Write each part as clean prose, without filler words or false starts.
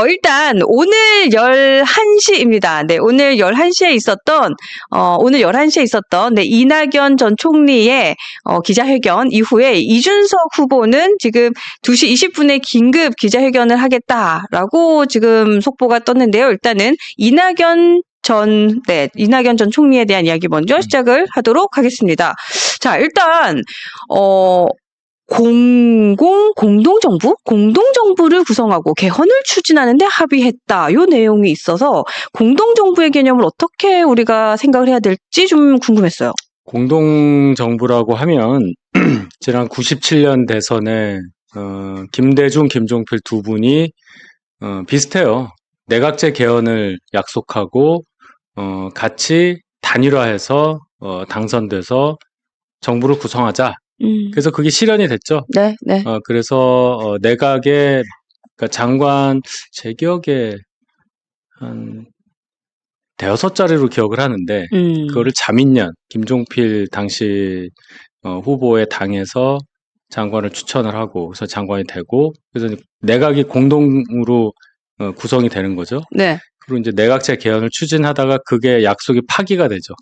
일단 오늘 11시입니다. 네, 오늘 11시에 있었던 네, 이낙연 전 총리의 기자회견 이후에 이준석 후보는 지금 2시 20분에 긴급 기자회견을 하겠다라고 지금 속보가 떴는데요. 일단은 이낙연 전 총리에 대한 이야기 먼저 시작을 하도록 하겠습니다. 자, 일단 공동정부를 구성하고 개헌을 추진하는데 합의했다. 요 내용이 있어서 공동정부의 개념을 어떻게 우리가 생각을 해야 될지 좀 궁금했어요. 공동정부라고 하면 지난 97년 대선에 김대중, 김종필 두 분이 비슷해요. 내각제 개헌을 약속하고 같이 단일화해서 당선돼서 정부를 구성하자. 그래서 그게 실현이 됐죠. 네, 네. 그래서 내각의 그러니까 장관 제 기억에 한 대여섯 자리로 기억을 하는데 그거를 자민련 김종필 당시 후보의 당에서 장관을 추천을 하고 그래서 장관이 되고 그래서 내각이 공동으로 구성이 되는 거죠. 네. 그리고 이제 내각제 개헌을 추진하다가 그게 약속이 파기가 되죠.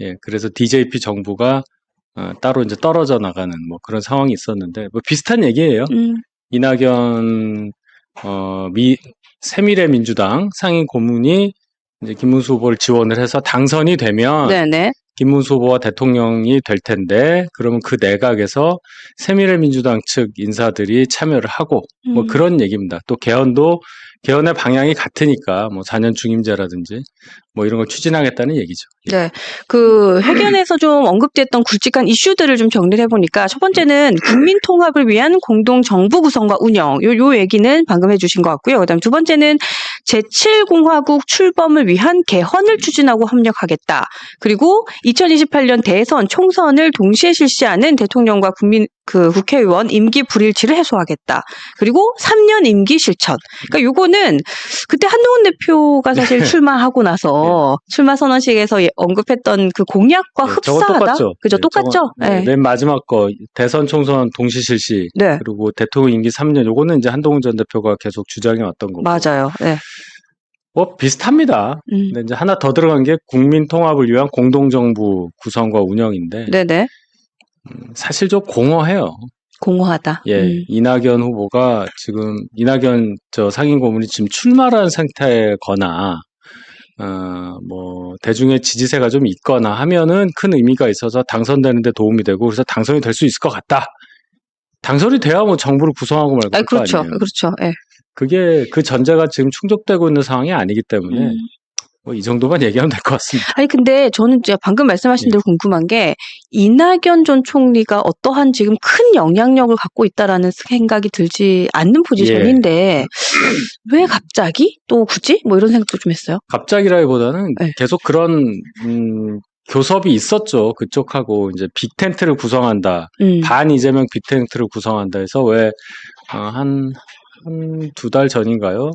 예, 그래서 DJP 정부가 따로 이제 떨어져 나가는 뭐 그런 상황이 있었는데 뭐 비슷한 얘기예요. 이낙연 새미래민주당 상임 고문이 이제 김문수 후보를 지원을 해서 당선이 되면 네네. 김문수 후보가 대통령이 될 텐데 그러면 그 내각에서 새미래민주당 측 인사들이 참여를 하고 뭐 그런 얘기입니다. 또 개헌의 방향이 같으니까 뭐 4년 중임제라든지 뭐 이런 걸 추진하겠다는 얘기죠. 네. 그 회견에서 좀 언급됐던 굵직한 이슈들을 좀 정리를 해보니까 첫 번째는 국민 통합을 위한 공동 정부 구성과 운영. 요 얘기는 방금 해주신 것 같고요. 그다음 두 번째는 제7공화국 출범을 위한 개헌을 추진하고 협력하겠다. 그리고 2028년 대선 총선을 동시에 실시하는 대통령과 국회의원 임기 불일치를 해소하겠다. 그리고 3년 임기 실천. 그러니까 요거는 그때 한동훈 대표가 사실 출마하고 나서 출마 선언식에서 언급했던 그 공약과 흡사하다. 똑같죠. 그죠? 똑같죠? 네. 맨 마지막 거 대선 총선 동시 실시. 네. 그리고 대통령 임기 3년. 요거는 이제 한동훈 전 대표가 계속 주장해 왔던 거고. 맞아요. 네. 뭐 비슷합니다. 근데 이제 하나 더 들어간 게 국민 통합을 위한 공동정부 구성과 운영인데. 네네. 사실 좀 공허해요. 공허하다. 예, 이낙연 후보가 지금 이낙연 상임 고문이 지금 출마라는 상태거나 뭐 대중의 지지세가 좀 있거나 하면은 큰 의미가 있어서 당선되는데 도움이 되고 그래서 당선이 될 수 있을 것 같다. 당선이 돼야 뭐 정부를 구성하고 말고 할 거 그렇죠. 아니에요. 그렇죠. 예. 그게 그 전제가 지금 충족되고 있는 상황이 아니기 때문에 뭐 이 정도만 얘기하면 될 것 같습니다. 아니 근데 저는 이제 방금 말씀하신 대로 궁금한 게 이낙연 전 총리가 어떠한 지금 큰 영향력을 갖고 있다라는 생각이 들지 않는 포지션인데 왜 갑자기 또 굳이 뭐 이런 생각도 좀 했어요. 갑자기라기보다는 계속 그런 교섭이 있었죠. 그쪽하고 이제 빅텐트를 구성한다. 반 이재명 빅텐트를 구성한다 해서 왜 한 두 달 전인가요?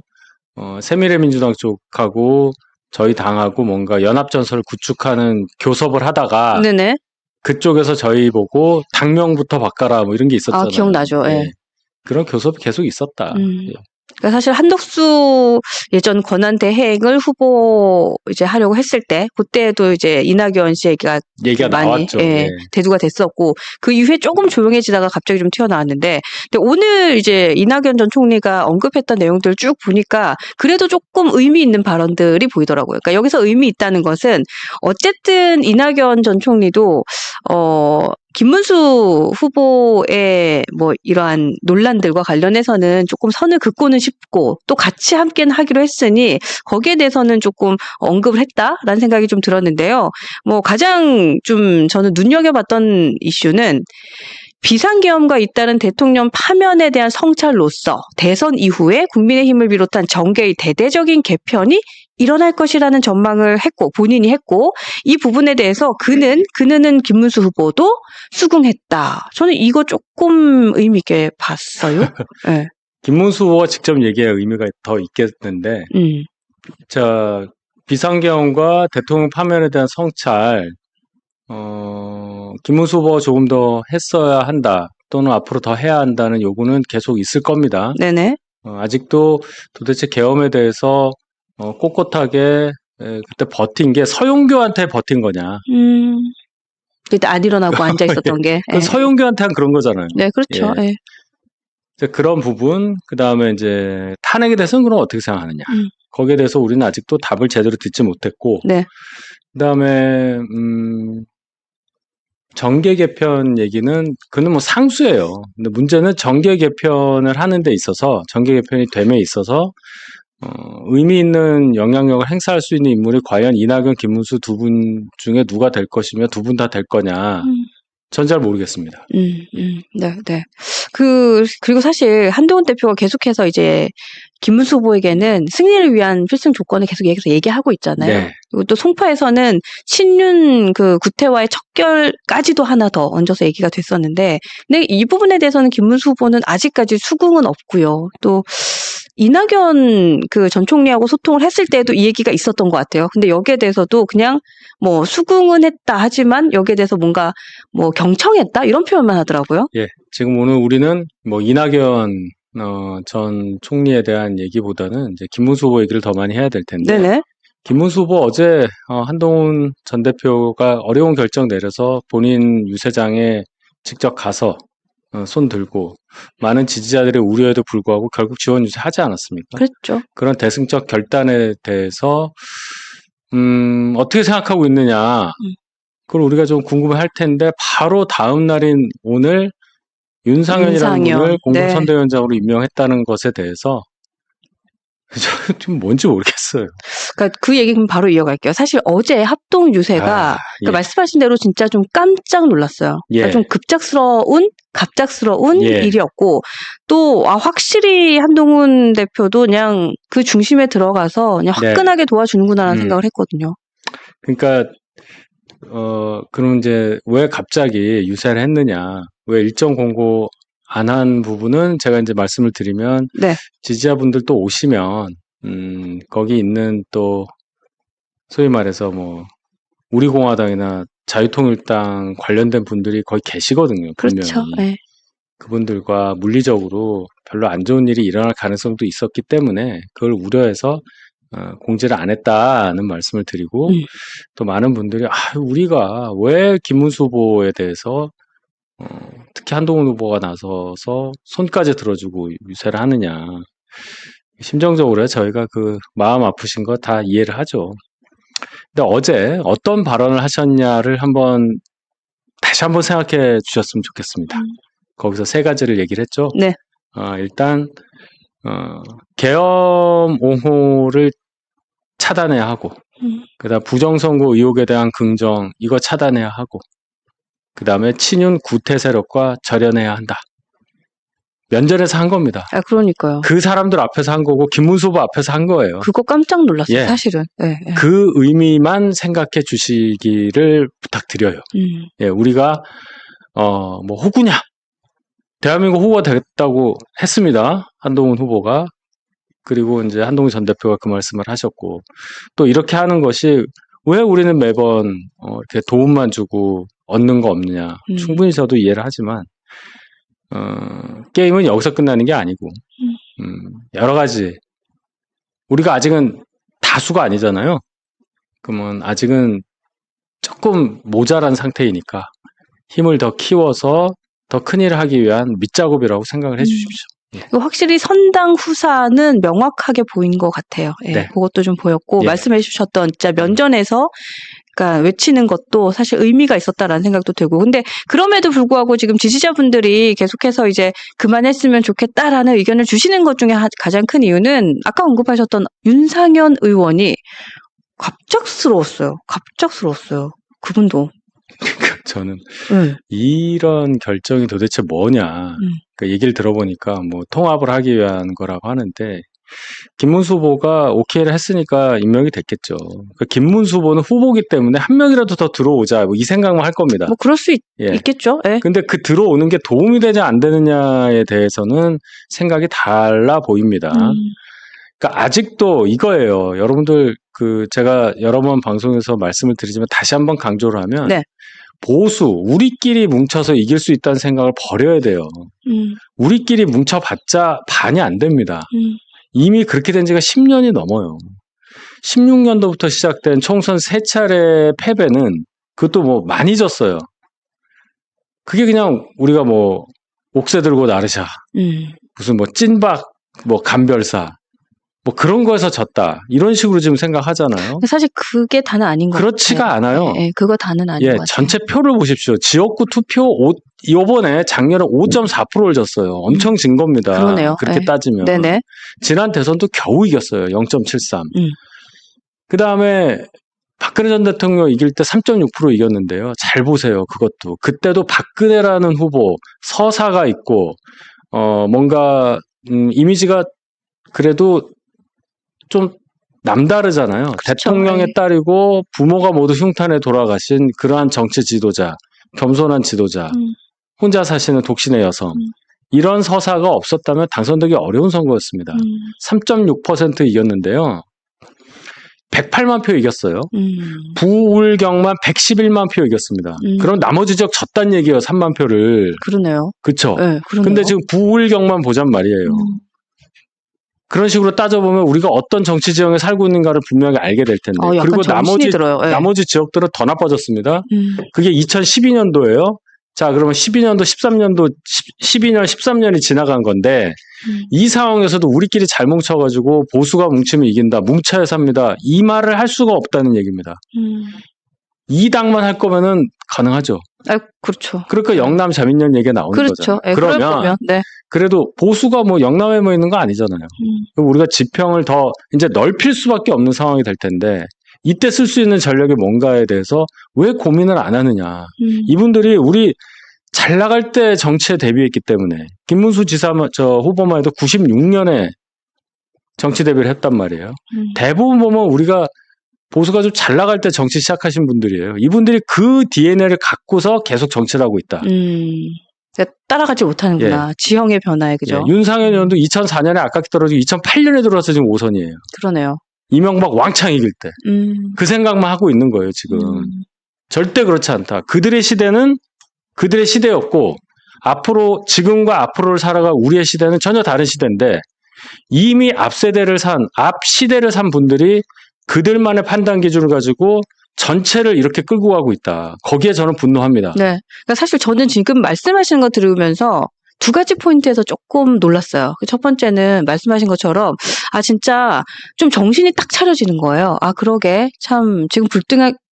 새미래민주당 쪽하고 저희 당하고 뭔가 연합전선을 구축하는 교섭을 하다가 네네. 그쪽에서 저희 보고 당명부터 바꿔라 뭐 이런 게 있었잖아요. 기억나죠. 예. 그런 교섭이 계속 있었다. 예. 그러니까 사실 한덕수 예전 권한대행을 후보 이제 하려고 했을 때 그때도 이제 이낙연 씨 얘기가 많이 나왔죠. 대두가 됐었고 그 이후에 조금 조용해지다가 갑자기 좀 튀어나왔는데 근데 오늘 이제 이낙연 전 총리가 언급했던 내용들 쭉 보니까 그래도 조금 의미 있는 발언들이 보이더라고요. 그러니까 여기서 의미 있다는 것은 어쨌든 이낙연 전 총리도 김문수 후보의 뭐 이러한 논란들과 관련해서는 조금 선을 긋고는 싶고 또 같이 함께는 하기로 했으니 거기에 대해서는 조금 언급을 했다라는 생각이 좀 들었는데요. 뭐 가장 좀 저는 눈여겨봤던 이슈는 비상계엄과 잇따른 대통령 파면에 대한 성찰로서 대선 이후에 국민의힘을 비롯한 정계의 대대적인 개편이 일어날 것이라는 전망을 했고 본인이 했고 이 부분에 대해서 그는 김문수 후보도 수긍했다. 저는 이거 조금 의미 있게 봤어요. 네. 김문수 후보가 직접 얘기할 의미가 더 있겠는데 자 비상계엄과 대통령 파면에 대한 성찰 김문수 후보가 조금 더 했어야 한다 또는 앞으로 더 해야 한다는 요구는 계속 있을 겁니다. 네네. 아직도 도대체 계엄에 대해서 꼿꼿하게 그때 버틴 게 서용교한테 버틴 거냐. 그때 안 일어나고 앉아 있었던 게. 그 서용교한테 한 그런 거잖아요. 네, 그렇죠. 예. 그런 부분, 그 다음에 이제 탄핵에 대해서는 그럼 어떻게 생각하느냐. 거기에 대해서 우리는 아직도 답을 제대로 듣지 못했고, 네. 그 다음에 정계 개편 얘기는 그는 뭐 상수예요. 근데 문제는 정계 개편을 하는 데 있어서, 정계 개편이 됨에 있어서 의미 있는 영향력을 행사할 수 있는 인물이 과연 이낙연, 김문수 두 분 중에 누가 될 것이며 두 분 다 될 거냐. 전 잘 모르겠습니다. 네. 그리고 사실 한동훈 대표가 계속해서 이제 김문수 후보에게는 승리를 위한 필승 조건을 계속 여기서 얘기하고 있잖아요. 네. 그리고 또 송파에서는 친윤 그 구태와의 척결까지도 하나 더 얹어서 얘기가 됐었는데, 근데 이 부분에 대해서는 김문수 후보는 아직까지 수긍은 없고요. 또 이낙연 그 전 총리하고 소통을 했을 때도 이 얘기가 있었던 것 같아요. 근데 여기에 대해서도 그냥 뭐 수긍은 했다 하지만 여기에 대해서 뭔가 뭐 경청했다 이런 표현만 하더라고요. 예, 지금 오늘 우리는 뭐 이낙연 전 총리에 대한 얘기보다는 이제 김문수 후보 얘기를 더 많이 해야 될 텐데. 네네. 김문수 후보 어제 한동훈 전 대표가 어려운 결정 내려서 본인 유세장에 직접 가서 손 들고 많은 지지자들의 우려에도 불구하고 결국 지원 유세하지 않았습니까? 그렇죠. 그런 대승적 결단에 대해서 어떻게 생각하고 있느냐, 그걸 우리가 좀 궁금해할 텐데 바로 다음 날인 오늘 윤상현이라는 분을 공동선대위원장으로 임명했다는 것에 대해서 좀 뭔지 모르겠어요. 그러니까 그 얘기 그럼 바로 이어갈게요. 사실 어제 합동 유세가 그러니까 말씀하신 대로 진짜 좀 깜짝 놀랐어요. 그러니까 좀 갑작스러운 일이었고, 또 확실히 한동훈 대표도 그냥 그 중심에 들어가서 그냥 화끈하게 도와주는구나라는 생각을 했거든요. 그러니까 그럼 이제 왜 갑자기 유세를 했느냐, 왜 일정 공고 안 한 부분은 제가 이제 말씀을 드리면, 지지자분들 또 오시면 거기 있는 또 소위 말해서 뭐 우리공화당이나 자유통일당 관련된 분들이 거기 계시거든요. 분명히. 그렇죠. 네. 그분들과 물리적으로 별로 안 좋은 일이 일어날 가능성도 있었기 때문에 그걸 우려해서 공지를 안 했다는 말씀을 드리고, 또 많은 분들이 우리가 왜 김문수 후보에 대해서 특히 한동훈 후보가 나서서 손까지 들어주고 유세를 하느냐. 심정적으로 저희가 그 마음 아프신 거 다 이해를 하죠. 근데 어제 어떤 발언을 하셨냐를 다시 한번 생각해 주셨으면 좋겠습니다. 거기서 세 가지를 얘기를 했죠. 네. 일단 계엄 옹호를 차단해야 하고, 그다음 부정선거 의혹에 대한 긍정 이거 차단해야 하고, 그다음에 친윤 구태 세력과 절연해야 한다. 면전에서 한 겁니다. 그러니까요. 그 사람들 앞에서 한 거고 김문수 후보 앞에서 한 거예요. 그거 깜짝 놀랐어요, 사실은. 그 의미만 생각해 주시기를 부탁드려요. 우리가 뭐 호구냐? 대한민국 후보가 되겠다고 했습니다. 한동훈 후보가. 그리고 이제 한동훈 전 대표가 그 말씀을 하셨고, 또 이렇게 하는 것이 왜 우리는 매번 이렇게 도움만 주고 얻는 거 없느냐. 충분히 저도 이해를 하지만 게임은 여기서 끝나는 게 아니고 여러 가지, 우리가 아직은 다수가 아니잖아요. 그러면 아직은 조금 모자란 상태이니까 힘을 더 키워서 더 큰 일을 하기 위한 밑작업이라고 생각을 해주십시오. 확실히 선당 후사는 명확하게 보인 것 같아요. 그것도 좀 보였고, 말씀해 주셨던 진짜 면전에서 그러니까 외치는 것도 사실 의미가 있었다라는 생각도 들고, 근데 그럼에도 불구하고 지금 지지자분들이 계속해서 이제 그만했으면 좋겠다라는 의견을 주시는 것 중에 가장 큰 이유는 아까 언급하셨던 윤상현 의원이 갑작스러웠어요. 그분도. 저는 이런 결정이 도대체 뭐냐. 그러니까 얘기를 들어보니까 뭐 통합을 하기 위한 거라고 하는데, 김문수 후보가 오케이를 했으니까 임명이 됐겠죠. 그러니까 김문수 후보는 후보기 때문에 한 명이라도 더 들어오자, 뭐 이 생각만 할 겁니다. 뭐 그럴 수 있겠죠. 근데 그 들어오는 게 도움이 되냐 안 되느냐에 대해서는 생각이 달라 보입니다. 그러니까 아직도 이거예요. 여러분들 제가 여러 번 방송에서 말씀을 드리지만 다시 한번 강조를 하면, 보수, 우리끼리 뭉쳐서 이길 수 있다는 생각을 버려야 돼요. 우리끼리 뭉쳐봤자 반이 안 됩니다. 이미 그렇게 된 지가 10년이 넘어요. 16년도부터 시작된 총선 3차례 패배는 그것도 뭐 많이 졌어요. 그게 그냥 우리가 뭐 옥새 들고 나르샤, 무슨 뭐 찐박, 뭐 간별사, 뭐 그런 거에서 졌다. 이런 식으로 지금 생각하잖아요. 사실 그게 다는 아닌 것 같아요. 그렇지가 않아요. 네, 그거 다는 아닌 것 같아요. 전체 표를 보십시오. 지역구 투표 요번에 작년에 5.4%를 졌어요. 엄청 진 겁니다. 그러네요. 그렇게 따지면. 네네. 지난 대선도 겨우 이겼어요. 0.73. 그 다음에 박근혜 전 대통령 이길 때 3.6% 이겼는데요. 잘 보세요. 그것도. 그때도 박근혜라는 후보, 서사가 있고, 뭔가, 이미지가 그래도 좀 남다르잖아요. 그렇죠. 대통령의 딸이고 부모가 모두 흉탄에 돌아가신 그러한 정치 지도자, 겸손한 지도자, 혼자 사시는 독신의 여성. 이런 서사가 없었다면 당선되기 어려운 선거였습니다. 3.6% 이겼는데요. 108만 표 이겼어요. 부울경만 111만 표 이겼습니다. 그럼 나머지 지역 졌단 얘기예요. 3만 표를. 그러네요. 그렇죠. 네, 근데 지금 부울경만 보잔 말이에요. 그런 식으로 따져보면 우리가 어떤 정치 지형에 살고 있는가를 분명히 알게 될 텐데. 그리고 나머지 지역들은 더 나빠졌습니다. 그게 2012년도예요. 자, 그러면 12년도, 13년도, 12년, 13년이 지나간 건데 이 상황에서도 우리끼리 잘 뭉쳐가지고 보수가 뭉치면 이긴다. 뭉쳐야 삽니다. 이 말을 할 수가 없다는 얘기입니다. 이 당만 할 거면은 가능하죠. 그렇죠. 그러니까 영남 자민련 얘기가 나오는 그렇죠. 거잖아요. 그러면 그래도 보수가 뭐 영남에만 있는 거 아니잖아요. 우리가 지평을 더 이제 넓힐 수밖에 없는 상황이 될 텐데 이때 쓸 수 있는 전략이 뭔가에 대해서 왜 고민을 안 하느냐. 이분들이 우리 잘 나갈 때 정치에 데뷔했기 때문에 김문수 지사 후보만 해도 96년에 정치 데뷔를 했단 말이에요. 대부분 보면 우리가 보수가 좀 잘 나갈 때 정치 시작하신 분들이에요. 이분들이 그 DNA를 갖고서 계속 정치를 하고 있다. 그러니까 따라가지 못하는구나. 지형의 변화에 그죠. 윤상현 의원도 2004년에 아깝게 떨어지고 2008년에 들어와서 지금 5선이에요. 그러네요. 이명박 왕창 이길 때. 그 생각만 하고 있는 거예요, 지금. 절대 그렇지 않다. 그들의 시대는 그들의 시대였고, 지금과 앞으로를 살아갈 우리의 시대는 전혀 다른 시대인데, 이미 앞 시대를 산 분들이 그들만의 판단 기준을 가지고 전체를 이렇게 끌고 가고 있다. 거기에 저는 분노합니다. 네. 그러니까 사실 저는 지금 말씀하시는 거 들으면서 두 가지 포인트에서 조금 놀랐어요. 첫 번째는 말씀하신 것처럼 진짜 좀 정신이 딱 차려지는 거예요. 그러게 참 지금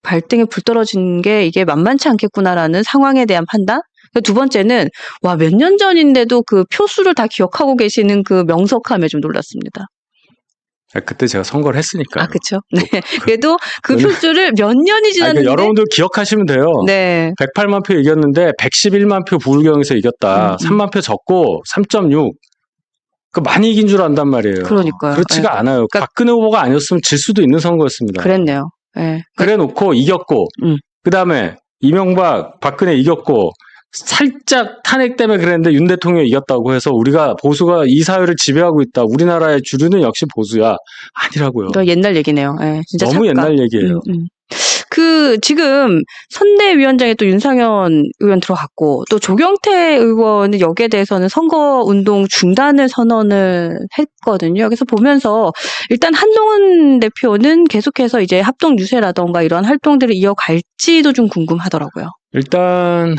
발등에 불 떨어진 게 이게 만만치 않겠구나라는 상황에 대한 판단. 두 번째는 몇 년 전인데도 그 표수를 다 기억하고 계시는 그 명석함에 좀 놀랐습니다. 그때 제가 선거를 했으니까. 그렇죠. 네. 그래도 그 표수를 몇 년이 지났는데 여러분들 기억하시면 돼요. 네. 108만 표 이겼는데 111만 표 부울경에서 이겼다. 3만 표 졌고 3.6. 많이 이긴 줄 안단 말이에요. 그러니까요. 그렇지가 않아요. 박근혜 후보가 아니었으면 질 수도 있는 선거였습니다. 그랬네요. 네. 그래놓고 이겼고 그다음에 이명박, 박근혜 이겼고 살짝 탄핵 때문에 그랬는데 윤 대통령이 이겼다고 해서 우리가 보수가 이 사회를 지배하고 있다. 우리나라의 주류는 역시 보수야. 아니라고요. 옛날 얘기네요. 네, 진짜 너무 옛날 얘기예요. 지금 선대위원장에 또 윤상현 의원 들어갔고 또 조경태 의원은 여기에 대해서는 선거운동 중단을 선언을 했거든요. 그래서 보면서 일단 한동훈 대표는 계속해서 이제 합동 유세라던가 이런 활동들을 이어갈지도 좀 궁금하더라고요. 일단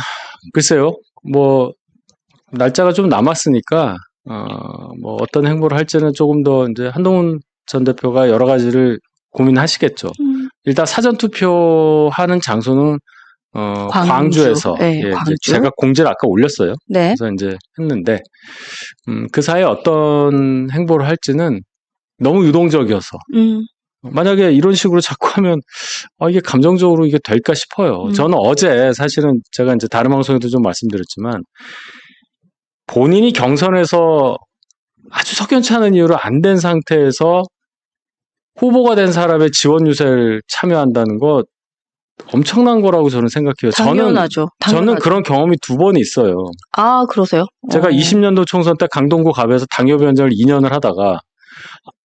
글쎄요. 날짜가 좀 남았으니까 어떤 행보를 할지는 조금 더 이제 한동훈 전 대표가 여러 가지를 고민하시겠죠. 일단 사전 투표하는 장소는 광주에서 광주. 제가 공지를 아까 올렸어요. 네. 그래서 이제 했는데 그 사이에 어떤 행보를 할지는 너무 유동적이어서 만약에 이런 식으로 자꾸 하면 이게 감정적으로 이게 될까 싶어요. 저는 어제 사실은 제가 이제 다른 방송에도 좀 말씀드렸지만 본인이 경선에서 아주 석연치 않은 이유로 안 된 상태에서 후보가 된 사람의 지원 유세를 참여한다는 거 엄청난 거라고 저는 생각해요. 당연하죠. 저는 그런 경험이 2번 있어요. 그러세요? 제가 20년도 총선 때 강동구 갑에서 당협위원장을 2년을 하다가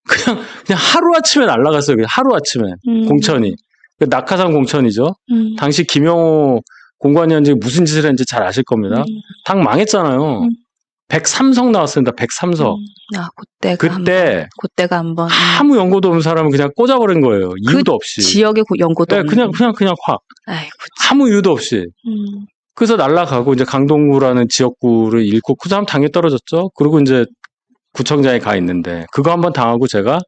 그냥 하루아침에 날아갔어요. 하루아침에 공천이. 낙하산 공천이죠. 당시 김영호 공관위원장이 무슨 짓을 했는지 잘 아실 겁니다. 당 망했잖아요. 103석 나왔습니다. 103석. 그때가 한번 아무 연고도 없는 사람은 그냥 꽂아버린 거예요. 이유도 없이. 지역에 연고도 네, 그냥 확. 아이고, 아무 이유도 없이. 그래서 날라가고 이제 강동구라는 지역구를 잃고 그 사람 당에 떨어졌죠. 그리고 이제 구청장에 가 있는데 그거 한번 당하고 제가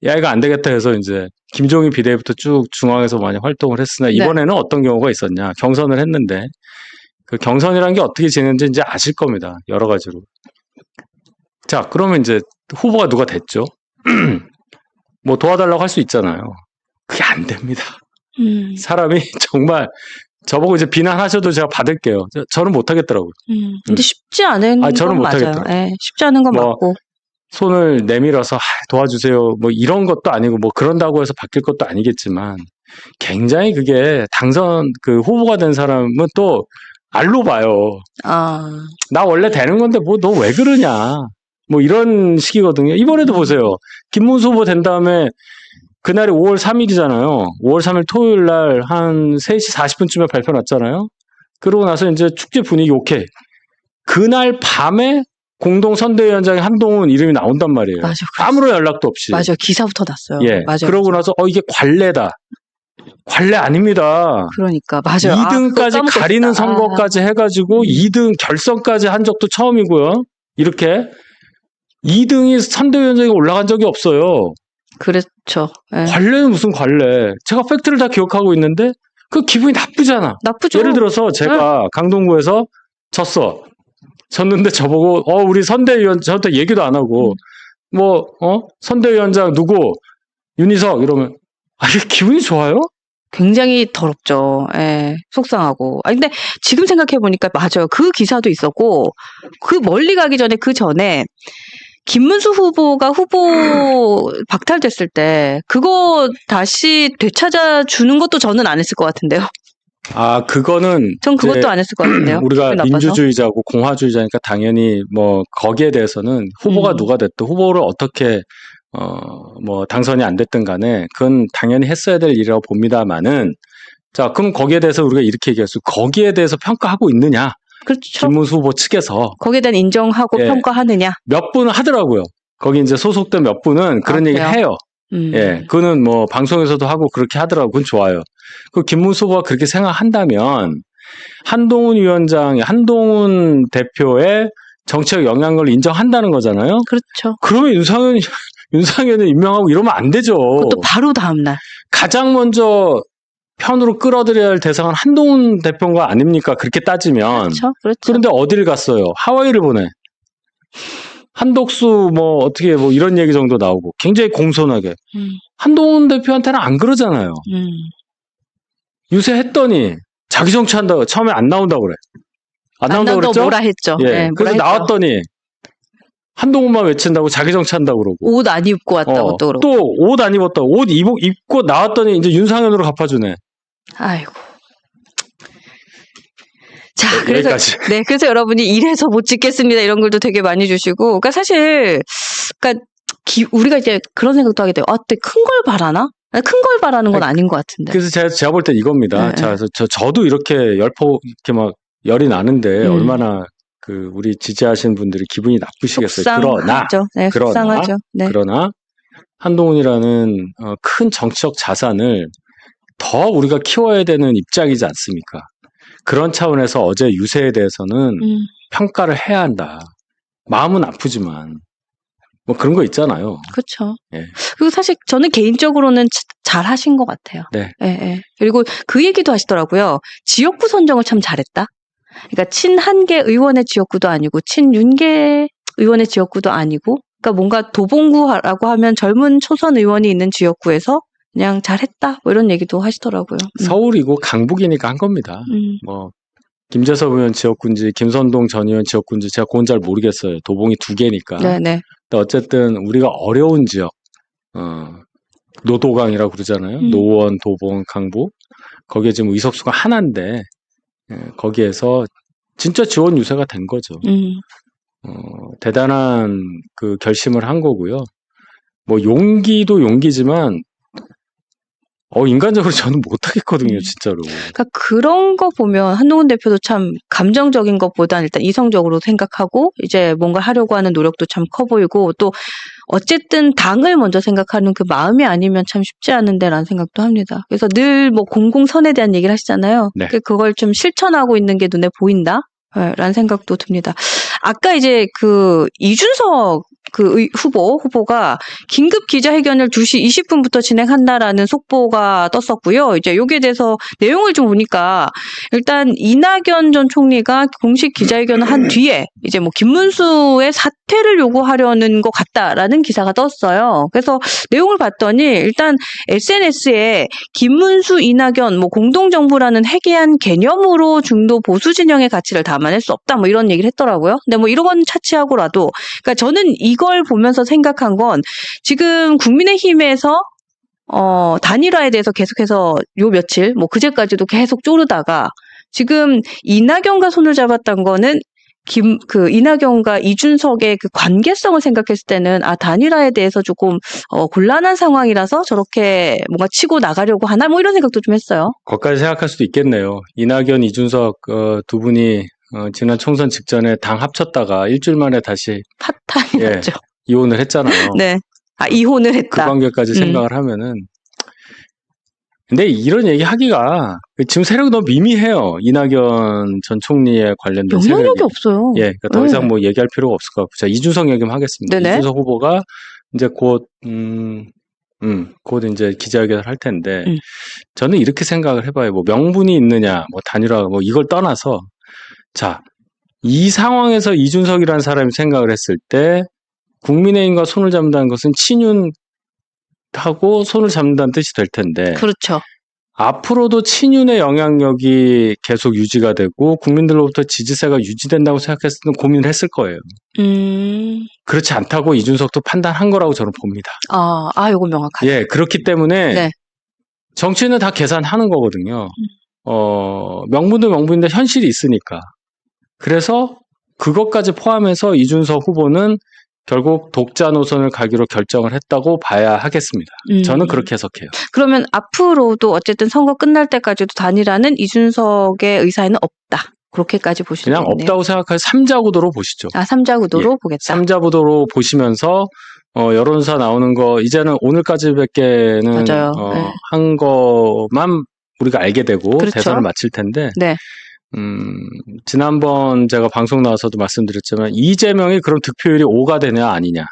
야 이거 안 되겠다 해서 이제 김종인 비대위부터 쭉 중앙에서 많이 활동을 했으나 이번에는 어떤 경우가 있었냐. 경선을 했는데 그 경선이라는 게 어떻게 진행되는지 이제 아실 겁니다. 여러 가지로. 자, 그러면 이제 후보가 누가 됐죠? 뭐 도와달라고 할 수 있잖아요. 그게 안 됩니다. 사람이 정말 저보고 이제 비난하셔도 제가 받을게요. 저는 못하겠더라고요. 근데 쉽지 않은 건 맞아요. 네, 쉽지 않은 건 맞고. 손을 내밀어서 도와주세요. 뭐 이런 것도 아니고 뭐 그런다고 해서 바뀔 것도 아니겠지만 굉장히 그게 당선 그 후보가 된 사람은 또 알로 봐요. 나 원래 되는 건데 뭐 너 왜 그러냐. 뭐 이런 식이거든요. 이번에도 보세요. 김문수 후보 된 다음에 그날이 5월 3일이잖아요. 5월 3일 토요일 날 한 3시 40분쯤에 발표 났잖아요. 그러고 나서 이제 축제 분위기 오케이. 그날 밤에 공동선대위원장의 한동훈 이름이 나온단 말이에요. 맞아, 아무런 연락도 없이. 맞아요. 기사부터 났어요. 예. 맞아요. 그러고 나서 이게 관례다. 관례 아닙니다. 그러니까 맞아요. 2등까지 가리는 선거까지 해가지고 2등 결선까지 한 적도 처음이고요. 이렇게 2등이 선대위원장이 올라간 적이 없어요. 그렇죠. 네. 관례는 무슨 관례. 제가 팩트를 다 기억하고 있는데 그 기분이 나쁘잖아. 나쁘죠. 예를 들어서 제가 강동구에서 졌는데 저보고 우리 선대위원 저한테 얘기도 안 하고 선대위원장 누구 윤희석 이러면 이게 기분이 좋아요? 굉장히 더럽죠. 예, 속상하고. 근데 지금 생각해 보니까 맞아요. 그 기사도 있었고 그 멀리 가기 전에 그 전에 김문수 후보가 후보 박탈됐을 때 그거 다시 되찾아 주는 것도 저는 안 했을 것 같은데요. 그거는 전 그것도 안 했을 것 같은데요. 우리가 민주주의자고 공화주의자니까 당연히 뭐 거기에 대해서는 후보가 누가 됐든 후보를 어떻게 당선이 안 됐든 간에 그건 당연히 했어야 될 일이라고 봅니다만은 자, 그럼 거기에 대해서 우리가 이렇게 얘기했어요. 거기에 대해서 평가하고 있느냐? 그렇죠. 김문수 후보 측에서 거기에 대한 인정하고 평가하느냐? 몇 분은 하더라고요. 거기 이제 소속된 몇 분은 그런 얘기를 해요. 예, 그거는 뭐 방송에서도 하고 그렇게 하더라고요. 그건 좋아요. 그 김문수 후보가 그렇게 생각한다면 한동훈 대표의 정치적 영향력을 인정한다는 거잖아요. 그렇죠. 그러면 윤상현을 임명하고 이러면 안 되죠. 그것도 바로 다음날. 가장 먼저 편으로 끌어들여야 할 대상은 한동훈 대표가 아닙니까? 그렇게 따지면. 그렇죠. 그런데 어디를 갔어요? 하와이를 보내. 한독수 어떻게 이런 얘기 정도 나오고 굉장히 공손하게. 한동훈 대표한테는 안 그러잖아요. 유세했더니 자기 정치한다고 처음에 안 나온다고 그래. 안 나온다고 그랬죠? 뭐라 했죠. 예. 네, 그래서 나왔더니 한동훈만 외친다고 자기 정치한다고 그러고. 옷 안 입고 왔다고 또 그러고. 또 옷 안 입었다고. 옷 입고 나왔더니 이제 윤상현으로 갚아주네. 아이고. 자, 그래서 여러분이 이래서 못 찍겠습니다. 이런 글도 되게 많이 주시고. 그러니까 사실, 우리가 이제 그런 생각도 하게 돼요. 큰 걸 바라나? 큰 걸 바라는 건 아닌 것 같은데. 그래서 제가 볼 때 이겁니다. 네. 자, 그래서 저도 이렇게 이렇게 열이 나는데 얼마나 우리 지지하시는 분들이 기분이 나쁘시겠어요. 속상하죠. 속상하죠. 그러나 한동훈이라는 큰 정치적 자산을 더 우리가 키워야 되는 입장이지 않습니까? 그런 차원에서 어제 유세에 대해서는 평가를 해야 한다. 마음은 아프지만 그런 거 있잖아요. 그렇죠. 예. 그리고 사실 저는 개인적으로는 잘 하신 것 같아요. 네. 예. 그리고 그 얘기도 하시더라고요. 지역구 선정을 참 잘했다. 그러니까 친한계 의원의 지역구도 아니고 친윤계 의원의 지역구도 아니고 그러니까 뭔가 도봉구라고 하면 젊은 초선 의원이 있는 지역구에서 그냥 잘했다 이런 얘기도 하시더라고요. 서울이고 강북이니까 한 겁니다. 김재섭 의원 지역구인지 김선동 전 의원 지역구인지 제가 그건 잘 모르겠어요. 도봉이 2개니까. 네네. 근데 어쨌든 우리가 어려운 지역 노도강이라고 그러잖아요. 노원, 도봉, 강북 거기에 지금 의석수가 하나인데 거기에서 진짜 지원 유세가 된 거죠. 대단한 그 결심을 한 거고요. 용기도 용기지만 인간적으로 저는 못하겠거든요, 진짜로. 그러니까 그런 거 보면 한동훈 대표도 참 감정적인 것보다는 일단 이성적으로 생각하고 이제 뭔가 하려고 하는 노력도 참 커 보이고 또 어쨌든 당을 먼저 생각하는 그 마음이 아니면 참 쉽지 않은데라는 생각도 합니다. 그래서 늘 뭐 공공선에 대한 얘기를 하시잖아요. 네. 그걸 좀 실천하고 있는 게 눈에 보인다. 라는 생각도 듭니다. 아까 이제 그 이준석 후보가 긴급 기자회견을 2시 20분부터 진행한다라는 속보가 떴었고요. 이제 여기에 대해서 내용을 좀 보니까 일단 이낙연 전 총리가 공식 기자회견을 한 뒤에 이제 뭐 김문수의 사퇴를 요구하려는 것 같다라는 기사가 떴어요. 그래서 내용을 봤더니 일단 SNS에 김문수, 이낙연 뭐 공동정부라는 해괴한 개념으로 중도 보수 진영의 가치를 담아낼 수 없다 뭐 이런 얘기를 했더라고요. 근데 뭐 이런 건 차치하고라도 그러니까 저는 이걸 보면서 생각한 건 지금 국민의힘에서 단일화에 대해서 계속해서 요 며칠 뭐 그제까지도 계속 쪼르다가 지금 이낙연과 손을 잡았던 거는 이낙연과 이준석의 그 관계성을 생각했을 때는 단일화에 대해서 조금 곤란한 상황이라서 저렇게 뭔가 치고 나가려고 하나 뭐 이런 생각도 좀 했어요. 거기까지 생각할 수도 있겠네요. 이낙연, 이준석 두 분이 지난 총선 직전에 당 합쳤다가 일주일 만에 다시 파탄이 났죠. 이혼을 했잖아요. 네. 이혼을 했다. 그 관계까지 생각을 하면은 근데 이런 얘기 하기가 지금 세력이 너무 미미해요. 이낙연 전 총리에 관련된 영향력이 세력이. 없어요. 그러니까 더 이상 뭐 얘기할 필요가 없을 것 같고. 자, 이준석 얘기만 하겠습니다. 네네. 이준석 후보가 이제 곧 이제 기자회견을 할 텐데 저는 이렇게 생각을 해봐요. 뭐 명분이 있느냐, 뭐 단일화, 뭐 이걸 떠나서 자, 이 상황에서 이준석이라는 사람이 생각을 했을 때 국민의힘과 손을 잡는다는 것은 친윤하고 손을 잡는다는 뜻이 될 텐데. 그렇죠. 앞으로도 친윤의 영향력이 계속 유지가 되고 국민들로부터 지지세가 유지된다고 생각했을 때는 고민을 했을 거예요. 그렇지 않다고 이준석도 판단한 거라고 저는 봅니다. 이거 명확하네. 그렇기 때문에 네. 정치는 다 계산하는 거거든요. 명분도 명분인데 현실이 있으니까. 그래서 그것까지 포함해서 이준석 후보는 결국 독자 노선을 가기로 결정을 했다고 봐야 하겠습니다. 저는 그렇게 해석해요. 그러면 앞으로도 어쨌든 선거 끝날 때까지도 단일화는 이준석의 의사에는 없다. 그렇게까지 보시면 그냥 없다고 생각해서 3자 구도로 보시죠. 3자 구도로 보겠다. 3자 구도로 보시면서 여론조사 나오는 거 이제는 오늘까지밖에는 한 것만 우리가 알게 되고 그렇죠. 대선을 마칠 텐데 네. 지난번 제가 방송 나와서도 말씀드렸지만 이재명이 그럼 득표율이 5가 되냐 아니냐.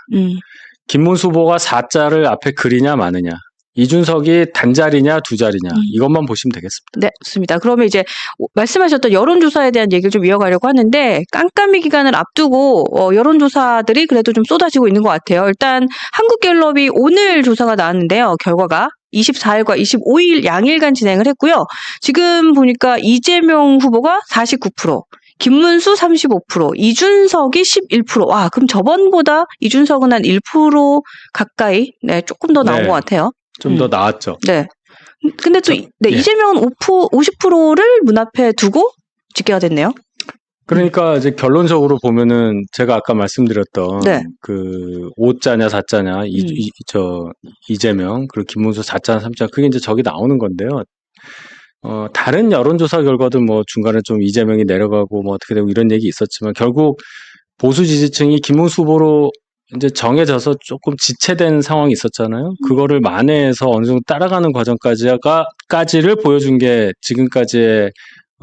김문수 후보가 4자를 앞에 그리냐 마느냐. 이준석이 단자리냐 두 자리냐 이것만 보시면 되겠습니다. 네, 좋습니다. 그러면 이제 말씀하셨던 여론조사에 대한 얘기를 좀 이어가려고 하는데 깜깜이 기간을 앞두고 여론조사들이 그래도 좀 쏟아지고 있는 것 같아요. 일단 한국갤럽이 오늘 조사가 나왔는데요. 결과가 24일과 25일 양일간 진행을 했고요. 지금 보니까 이재명 후보가 49%, 김문수 35%, 이준석이 11%. 와, 그럼 저번보다 이준석은 한 1% 가까이, 조금 더 나온 것 같아요. 좀 더 나았죠. 네. 근데 또 이재명은 50%를 문 앞에 두고 집계가 됐네요. 그러니까 이제 결론적으로 보면은 제가 아까 말씀드렸던 그 5자냐 4자냐 이재명 그리고 김문수 4자 3자 그게 이제 저기 나오는 건데요. 다른 여론조사 결과도 뭐 중간에 좀 이재명이 내려가고 뭐 어떻게 되고 이런 얘기 있었지만 결국 보수 지지층이 김문수 후보로 이제 정해져서 조금 지체된 상황이 있었잖아요. 그거를 만회해서 어느 정도 따라가는 과정까지를 보여준 게 지금까지의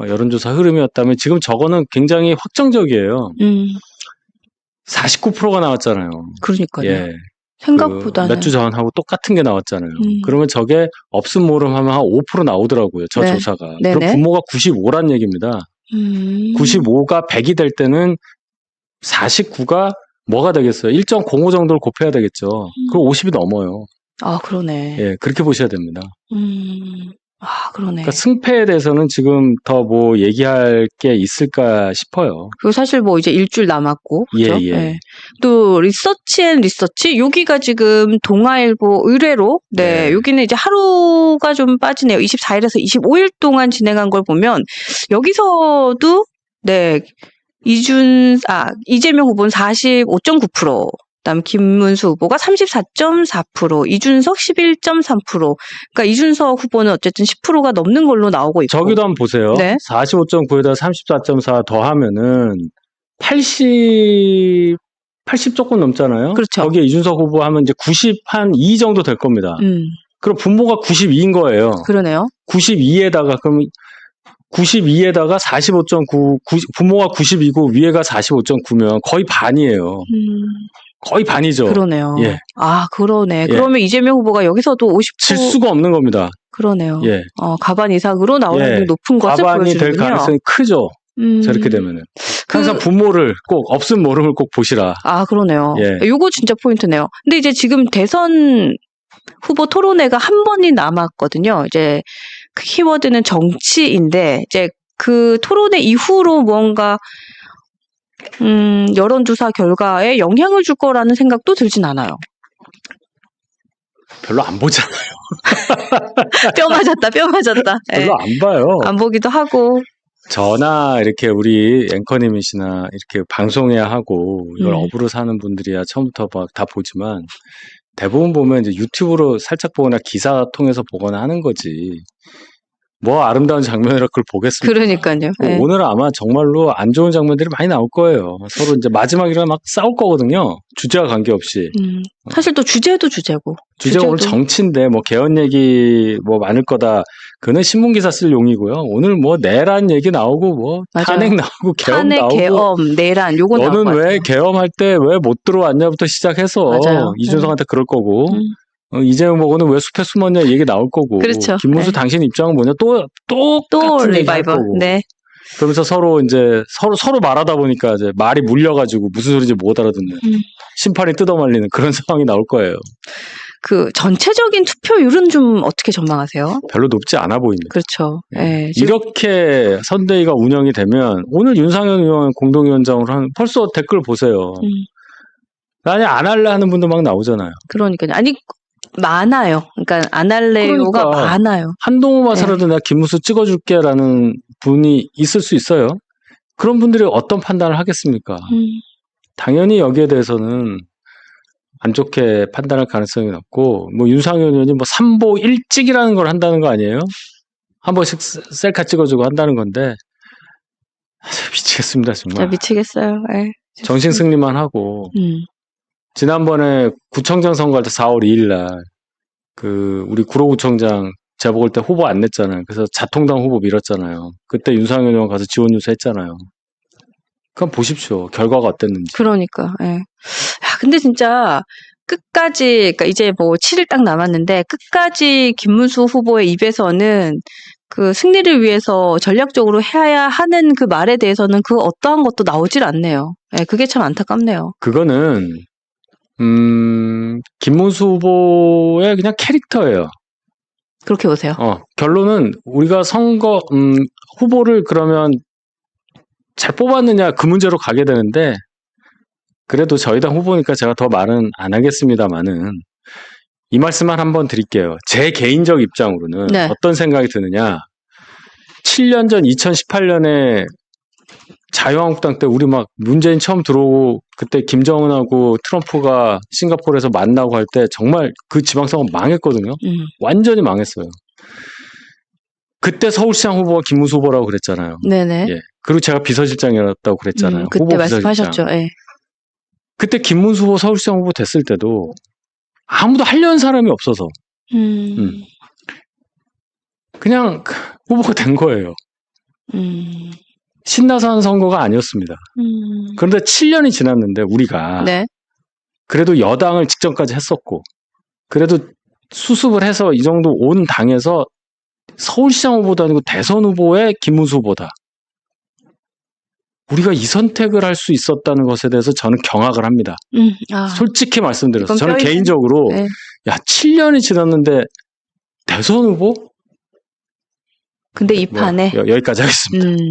여론조사 흐름이었다면 지금 저거는 굉장히 확정적이에요. 49%가 나왔잖아요. 그러니까요. 생각보다는. 몇 주 전하고 똑같은 게 나왔잖아요. 그러면 저게 없음 모름 하면 한 5% 나오더라고요. 저 조사가. 그럼 분모가 95란 얘기입니다. 95가 100이 될 때는 49가 뭐가 되겠어요? 1.05 정도를 곱해야 되겠죠. 그럼 50이 넘어요. 그러네. 그렇게 보셔야 됩니다. 그러네. 그러니까 승패에 대해서는 지금 더 뭐 얘기할 게 있을까 싶어요. 그리고 사실 뭐 이제 일주일 남았고. 그렇죠? 또 리서치 여기가 지금 동아일보 의뢰로 여기는 이제 하루가 좀 빠지네요. 24일에서 25일 동안 진행한 걸 보면 여기서도 이재명 후보는 45.9%. 그다음 김문수 후보가 34.4%, 이준석 11.3%. 그러니까 이준석 후보는 어쨌든 10%가 넘는 걸로 나오고 있고. 저기도 한번 보세요. 네. 45.9에다 34.4 더하면은 80 조금 넘잖아요. 그렇죠. 거기에 이준석 후보 하면 이제 90한2 정도 될 겁니다. 그럼 분모가 92인 거예요. 그러네요. 92에다가 그럼 92에다가 45.9 분모가 92고 위에가 45.9면 거의 반이에요. 거의 반이죠. 그러네요. 예. 아, 그러네. 예. 그러면 이재명 후보가 여기서도 50%. 질 수가 없는 겁니다. 그러네요. 예. 가반 이상으로 나오는 예. 높은 것을 과반이 보여주는군요. 될 가능성이 크죠. 저렇게 되면은. 항상 분모를 꼭 없음 모름을 꼭 보시라. 아, 그러네요. 예. 요거 진짜 포인트네요. 근데 이제 지금 대선 후보 토론회가 한 번이 남았거든요. 이제 그 키워드는 정치인데 이제 그 토론회 이후로 뭔가 여론조사 결과에 영향을 줄 거라는 생각도 들진 않아요. 별로 안 보잖아요. 뼈 맞았다. 별로 안 봐요. 안 보기도 하고. 저나 이렇게 우리 앵커님이시나 이렇게 방송해야 하고 이걸 업으로 사는 분들이야 처음부터 막 다 보지만 대부분 보면 이제 유튜브로 살짝 보거나 기사 통해서 보거나 하는 거지. 뭐 아름다운 장면이라 그걸 보겠습니다. 그러니까요. 네. 오늘은 아마 정말로 안 좋은 장면들이 많이 나올 거예요. 서로 이제 마지막이라 막 싸울 거거든요. 주제와 관계없이. 사실 또 주제도 주제고. 주제가 오늘 정치인데 뭐 개헌 얘기 뭐 많을 거다. 그거는 신문기사 쓸 용이고요. 오늘 뭐 내란 얘기 나오고 뭐 맞아요. 탄핵 나오고 개헌 탄핵, 나오고. 계엄, 내란 요거 나올 것 너는 같아요. 왜 계엄할 때 왜 못 들어왔냐부터 시작해서 맞아요. 이준석한테 그럴 거고. 이재명 보고는 왜 숲에 숨었냐 얘기 나올 거고. 그렇죠. 김문수 당신 입장은 뭐냐 또 같은 얘기 할 거고. 네. 그러면서 서로 말하다 보니까 이제 말이 물려가지고 무슨 소리인지 못 알아듣는 심판이 뜯어말리는 그런 상황이 나올 거예요. 그 전체적인 투표율은 좀 어떻게 전망하세요? 별로 높지 않아 보입니다. 그렇죠. 네. 이렇게 선대위가 운영이 되면 오늘 윤상현 의원 공동위원장으로 한 벌써 댓글 보세요. 아니 안 할래 하는 분도 막 나오잖아요. 그러니까요. 아니 많아요. 그러니까 안 할래요가 많아요. 한동훈 마사라도 내가 김문수 찍어줄게라는 분이 있을 수 있어요. 그런 분들이 어떤 판단을 하겠습니까? 당연히 여기에 대해서는 안 좋게 판단할 가능성이 높고 뭐 윤상현 의원이 뭐 3보 1찍이라는 걸 한다는 거 아니에요? 한 번씩 셀카 찍어주고 한다는 건데 미치겠습니다 정말. 진짜 미치겠어요. 네. 정신 승리만 하고 지난번에 구청장 선거할 때 4월 2일 날 그 우리 구로구청장 제가 볼 때 후보 안 냈잖아요. 그래서 자통당 후보 밀었잖아요. 그때 윤상현 의원 가서 지원 유세 했잖아요. 그럼 보십시오. 결과가 어땠는지. 그러니까. 예. 야, 근데 진짜 끝까지 그러니까 이제 뭐 7일 딱 남았는데 끝까지 김문수 후보의 입에서는 그 승리를 위해서 전략적으로 해야 하는 그 말에 대해서는 그 어떠한 것도 나오질 않네요. 예, 그게 참 안타깝네요. 그거는 김문수 후보의 그냥 캐릭터예요. 그렇게 보세요. 결론은 우리가 선거 후보를 그러면 잘 뽑았느냐 그 문제로 가게 되는데 그래도 저희 당 후보니까 제가 더 말은 안 하겠습니다만은 이 말씀만 한번 드릴게요. 제 개인적 입장으로는 네. 어떤 생각이 드느냐. 7년 전 2018년에 자유한국당 때 우리 막 문재인 처음 들어오고 그때 김정은하고 트럼프가 싱가포르에서 만나고 할 때 정말 그 지방선거 망했거든요. 완전히 망했어요. 그때 서울시장 후보가 김문수 후보라고 그랬잖아요. 네네. 예. 그리고 제가 비서실장이었다고 그랬잖아요. 그때 후보 말씀하셨죠. 예. 그때 김문수 후보 서울시장 후보 됐을 때도 아무도 하려는 사람이 없어서 그냥 후보가 된 거예요. 신나서 한 선거가 아니었습니다. 그런데 7년이 지났는데 우리가 네. 그래도 여당을 직전까지 했었고 그래도 수습을 해서 이 정도 온 당에서 서울시장 후보도 아니고 대선 후보의 김문수 후보다. 우리가 이 선택을 할 수 있었다는 것에 대해서 저는 경악을 합니다. 솔직히 말씀드려서 저는 개인적으로 네. 야 7년이 지났는데 대선 후보? 근데 이 판에 여기까지 하겠습니다.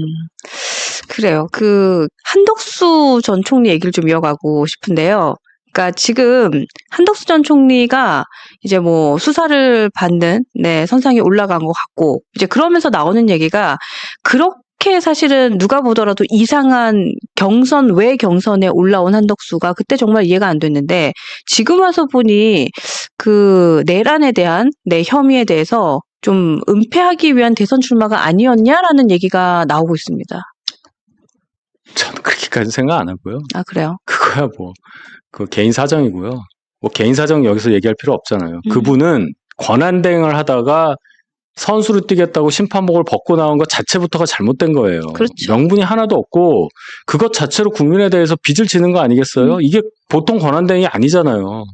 그래요. 그 한덕수 전 총리 얘기를 좀 이어가고 싶은데요. 그러니까 지금 한덕수 전 총리가 이제 뭐 수사를 받는 선상에 올라간 것 같고 이제 그러면서 나오는 얘기가 그렇게 그렇게 사실은 누가 보더라도 이상한 경선 외 경선에 올라온 한덕수가 그때 정말 이해가 안 됐는데 지금 와서 보니 그 내란에 대한 내 혐의에 대해서 좀 은폐하기 위한 대선 출마가 아니었냐라는 얘기가 나오고 있습니다. 저는 그렇게까지 생각 안 하고요. 아, 그래요? 그거야 뭐 그 개인 사정이고요. 뭐 개인 사정 여기서 얘기할 필요 없잖아요. 그분은 권한대행을 하다가 선수로 뛰겠다고 심판복을 벗고 나온 것 자체부터가 잘못된 거예요. 그렇죠. 명분이 하나도 없고 그것 자체로 국민에 대해서 빚을 지는 거 아니겠어요? 이게 보통 권한대행이 아니잖아요.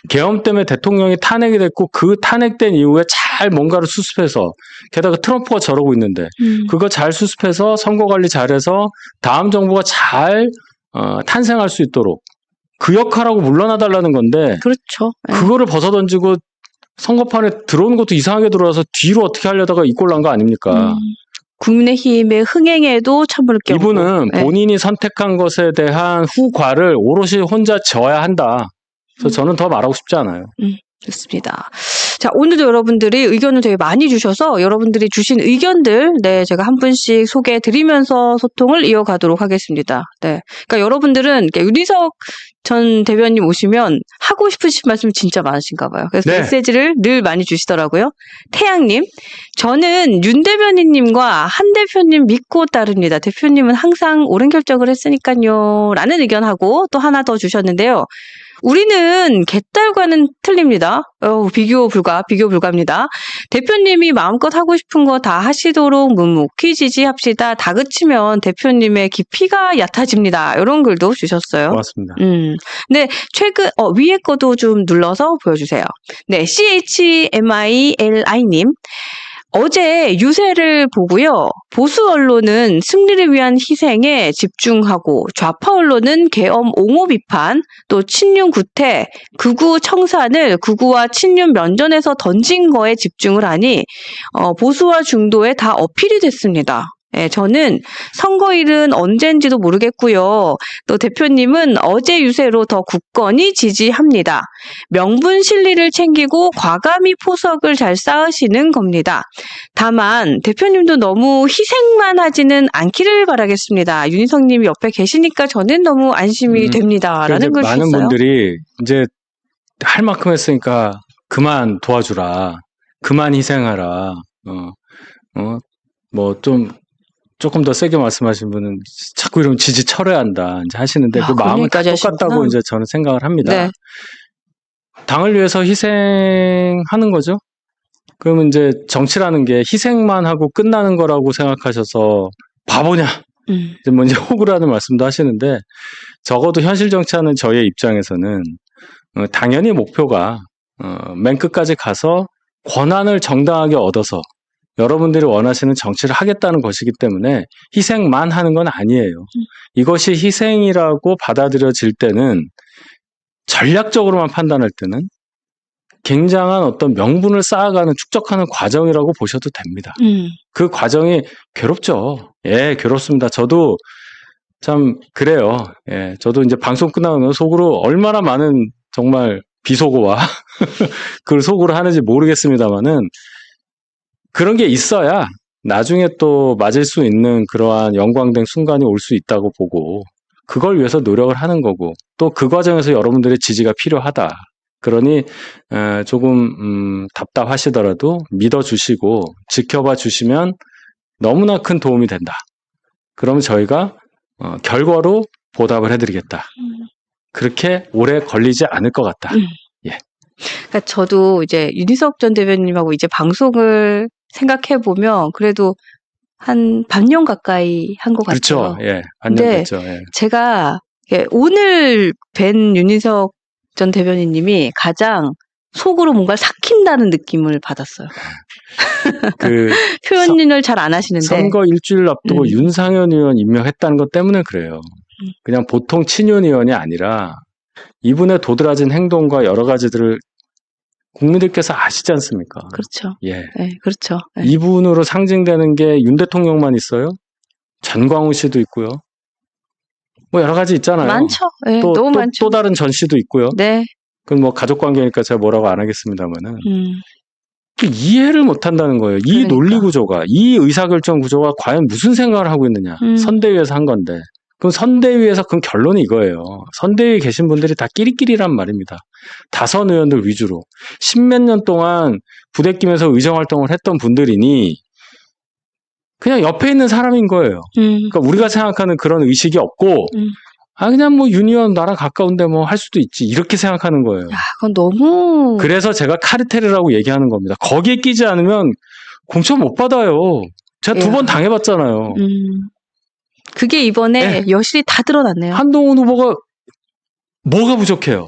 계엄 때문에 대통령이 탄핵이 됐고 그 탄핵된 이후에 잘 뭔가를 수습해서 게다가 트럼프가 저러고 있는데 그거 잘 수습해서 선거관리 잘해서 다음 정부가 잘 탄생할 수 있도록 그 역할하고 물러나달라는 건데 그렇죠. 네. 그거를 벗어던지고 선거판에 들어오는 것도 이상하게 들어와서 뒤로 어떻게 하려다가 이꼴 난 거 아닙니까? 국민의힘의 흥행에도 참을 게 없고. 이분은 본인이 선택한 것에 대한 후과를 오롯이 혼자 져야 한다. 그래서 저는 더 말하고 싶지 않아요. 좋습니다. 자, 오늘도 여러분들이 의견을 되게 많이 주셔서 여러분들이 주신 의견들, 네, 제가 한 분씩 소개해 드리면서 소통을 이어가도록 하겠습니다. 네. 그러니까 여러분들은 윤희석 전 대변인 오시면 하고 싶으신 말씀 진짜 많으신가 봐요. 그래서 네. 메시지를 늘 많이 주시더라고요. 태양님, 저는 윤 대변인님과 한 대표님 믿고 따릅니다. 대표님은 항상 옳은 결정을 했으니까요. 라는 의견하고 또 하나 더 주셨는데요. 우리는 개딸과는 틀립니다. 비교 불가입니다. 대표님이 마음껏 하고 싶은 거 다 하시도록 묵묵히 지지합시다. 다그치면 대표님의 깊이가 얕아집니다. 이런 글도 주셨어요. 고맙습니다. 네, 최근 위에 거도 좀 눌러서 보여주세요. 네, CHMILI님. 어제 유세를 보고요. 보수 언론은 승리를 위한 희생에 집중하고 좌파 언론은 계엄 옹호 비판, 또 친윤 구태, 극우 청산을 극우와 친윤 면전에서 던진 거에 집중을 하니 보수와 중도에 다 어필이 됐습니다. 네, 저는 선거일은 언젠지도 모르겠고요. 또 대표님은 어제 유세로 더 굳건히 지지합니다. 명분 실리를 챙기고 과감히 포석을 잘 쌓으시는 겁니다. 다만 대표님도 너무 희생만 하지는 않기를 바라겠습니다. 윤희석 님이 옆에 계시니까 저는 너무 안심이 됩니다라는 걸 많은 주셨어요. 분들이 이제 할 만큼 했으니까 그만 도와주라. 그만 희생하라. 뭐 조금 더 세게 말씀하신 분은 자꾸 이러면 지지 철회야 한다 이제 하시는데 그 마음은 다 똑같다고 이제 저는 생각을 합니다. 네. 당을 위해서 희생하는 거죠. 그러면 이제 정치라는 게 희생만 하고 끝나는 거라고 생각하셔서 바보냐? 이제 먼저 호구라는 말씀도 하시는데 적어도 현실 정치하는 저의 입장에서는 당연히 목표가 맨 끝까지 가서 권한을 정당하게 얻어서 여러분들이 원하시는 정치를 하겠다는 것이기 때문에 희생만 하는 건 아니에요. 이것이 희생이라고 받아들여질 때는 전략적으로만 판단할 때는 굉장한 어떤 명분을 쌓아가는 축적하는 과정이라고 보셔도 됩니다. 그 과정이 괴롭죠. 예, 괴롭습니다. 저도 참 그래요. 예, 저도 이제 방송 끝나면 속으로 얼마나 많은 정말 비속어와 그걸 속으로 하는지 모르겠습니다만은 그런 게 있어야 나중에 또 맞을 수 있는 그러한 영광된 순간이 올 수 있다고 보고 그걸 위해서 노력을 하는 거고 또 그 과정에서 여러분들의 지지가 필요하다. 그러니 조금 답답하시더라도 믿어주시고 지켜봐 주시면 너무나 큰 도움이 된다. 그러면 저희가 결과로 보답을 해드리겠다. 그렇게 오래 걸리지 않을 것 같다. 예. 그러니까 저도 이제 윤희석 전 대변인님하고 이제 방송을 생각해 보면 그래도 한 반년 가까이 한 것 같아요. 그렇죠. 예, 반년 됐죠. 예. 제가 오늘 뵌 윤희석 전 대변인님이 가장 속으로 뭔가 삭힌다는 느낌을 받았어요. 표현을 잘 안 하시는데 선거 일주일 앞두고 윤상현 의원 임명했다는 것 때문에 그래요. 그냥 보통 친윤 의원이 아니라 이분의 도드라진 행동과 여러 가지들을 국민들께서 아시지 않습니까? 그렇죠. 예. 네, 그렇죠. 네. 이분으로 상징되는 게 윤 대통령만 있어요? 전광훈 씨도 있고요. 뭐 여러 가지 있잖아요. 많죠. 네, 너무 많죠. 또 다른 전 씨도 있고요. 네. 그건 뭐 가족 관계니까 제가 뭐라고 안 하겠습니다만은. 이해를 못 한다는 거예요. 이 그러니까. 논리 구조가, 이 의사결정 구조가 과연 무슨 생각을 하고 있느냐. 선대위에서 한 건데. 그럼 선대위에서 그럼 결론이 이거예요. 선대위에 계신 분들이 다 끼리끼리란 말입니다. 다선 의원들 위주로. 십몇 년 동안 부대끼면서 의정활동을 했던 분들이니 그냥 옆에 있는 사람인 거예요. 그러니까 우리가 생각하는 그런 의식이 없고 그냥 뭐 윤 의원 나랑 가까운데 뭐 할 수도 있지. 이렇게 생각하는 거예요. 야, 그건 너무. 그래서 제가 카르텔이라고 얘기하는 겁니다. 거기에 끼지 않으면 공천 못 받아요. 제가 2번 당해봤잖아요. 그게 이번에 여실히 다 드러났네요. 한동훈 후보가 뭐가 부족해요?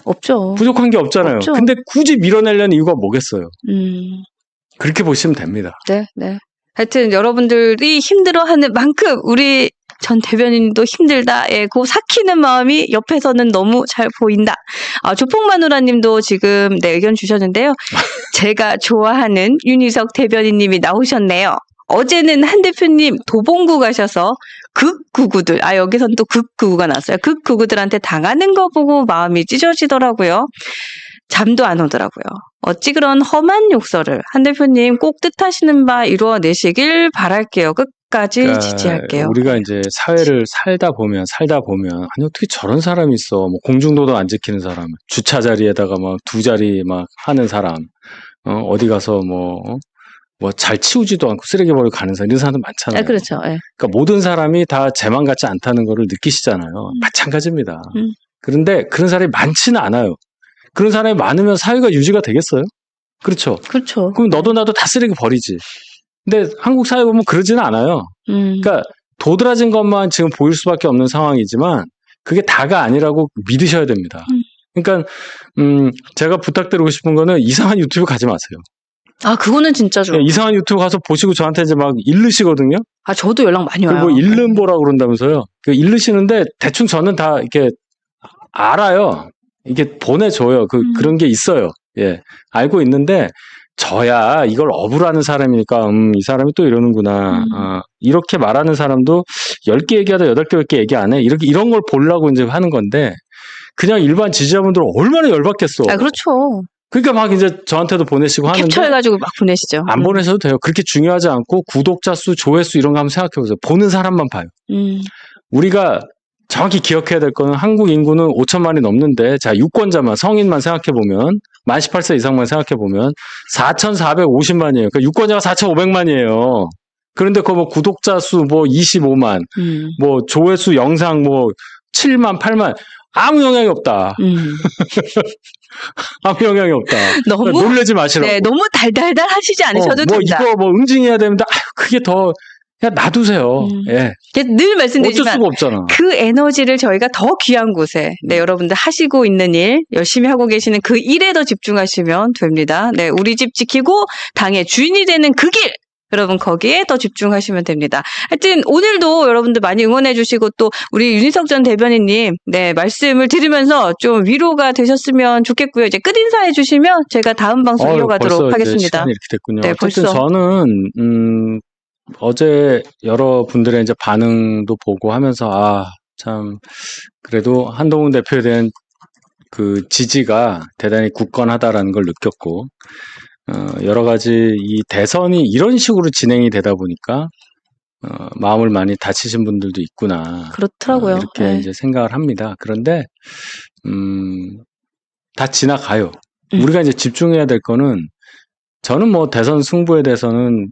없죠. 부족한 게 없잖아요. 없죠. 근데 굳이 밀어내려는 이유가 뭐겠어요? 그렇게 보시면 됩니다. 네, 네. 하여튼 여러분들이 힘들어하는 만큼 우리 전 대변인도 힘들다. 예, 그 삭히는 마음이 옆에서는 너무 잘 보인다. 조폭마누라님도 지금 의견 주셨는데요. 제가 좋아하는 윤희석 대변인님이 나오셨네요. 어제는 한 대표님 도봉구 가셔서 극구구들, 여기선 또 극구구가 나왔어요. 극구구들한테 당하는 거 보고 마음이 찢어지더라고요. 잠도 안 오더라고요. 어찌 그런 험한 욕설을. 한 대표님 꼭 뜻하시는 바 이루어내시길 바랄게요. 끝까지 지지할게요. 우리가 이제 사회를 살다 보면 아니 어떻게 저런 사람이 있어. 뭐 공중도덕 안 지키는 사람, 주차 자리에다가 막 2자리 막 하는 사람, 어디 가서 뭐 잘 치우지도 않고 쓰레기 버리고 가는 사람, 이런 사람도 많잖아요. 그렇죠. 예. 그러니까 모든 사람이 다 쟤만 같지 않다는 거를 느끼시잖아요. 마찬가지입니다. 그런데 그런 사람이 많지는 않아요. 그런 사람이 많으면 사회가 유지가 되겠어요? 그렇죠. 그렇죠. 그럼 너도 나도 다 쓰레기 버리지. 근데 한국 사회 보면 그러지는 않아요. 그러니까 도드라진 것만 지금 보일 수밖에 없는 상황이지만 그게 다가 아니라고 믿으셔야 됩니다. 그러니까 제가 부탁드리고 싶은 거는 이상한 유튜브 가지 마세요. 그거는 진짜죠. 이상한 유튜브 가서 보시고 저한테 이제 막 일르시거든요. 저도 연락 많이 와요. 뭐 일름보라고 그런다면서요. 일르시는데 대충 저는 다 이렇게 알아요. 이게 보내줘요. 그런 게 있어요. 예. 알고 있는데, 저야 이걸 업으라는 사람이니까, 이 사람이 또 이러는구나. 이렇게 말하는 사람도 10개 얘기하다 8개, 10개 얘기 안 해. 이런 걸 보려고 이제 하는 건데, 그냥 일반 지지자분들은 얼마나 열받겠어. 그렇죠. 그러니까 막 이제 저한테도 보내시고 하는데. 캡처해가지고 막 보내시죠. 안 보내셔도 돼요. 그렇게 중요하지 않고, 구독자 수, 조회수 이런 거 한번 생각해보세요. 보는 사람만 봐요. 우리가 정확히 기억해야 될 거는 한국 인구는 5천만이 넘는데, 자, 유권자만, 성인만 생각해보면, 만 18세 이상만 생각해보면, 4,450만이에요. 그러니까 유권자가 4,500만이에요. 그런데 뭐 구독자 수 25만, 뭐 조회수 영상 7만, 8만, 아무 영향이 없다. 아무 영향이 없다. 너무 놀라지 마시라고. 네, 너무 달달달 하시지 않으셔도 됩니다. 이거 응징해야 되는데, 그게 더, 그냥 놔두세요. 예. 늘 말씀드리지만 어쩔 수가 없잖아. 그 에너지를 저희가 더 귀한 곳에 여러분들 하시고 있는 일, 열심히 하고 계시는 그 일에 더 집중하시면 됩니다. 네, 우리 집 지키고 당의 주인이 되는 그 길! 여러분 거기에 더 집중하시면 됩니다. 하여튼 오늘도 여러분들 많이 응원해 주시고 또 우리 윤희석 전 대변인님 말씀을 들으면서 좀 위로가 되셨으면 좋겠고요. 이제 끝인사해 주시면 제가 다음 방송 이어가도록 하겠습니다. 시간이 이렇게 됐군요. 네, 어쨌든 벌써. 저는 어제 여러분들의 이제 반응도 보고 하면서 참 그래도 한동훈 대표에 대한 그 지지가 대단히 굳건하다라는 걸 느꼈고 여러 가지 이 대선이 이런 식으로 진행이 되다 보니까 마음을 많이 다치신 분들도 있구나. 그렇더라고요. 이렇게 이제 생각을 합니다. 그런데 다 지나가요. 우리가 이제 집중해야 될 거는 저는 뭐 대선 승부에 대해서는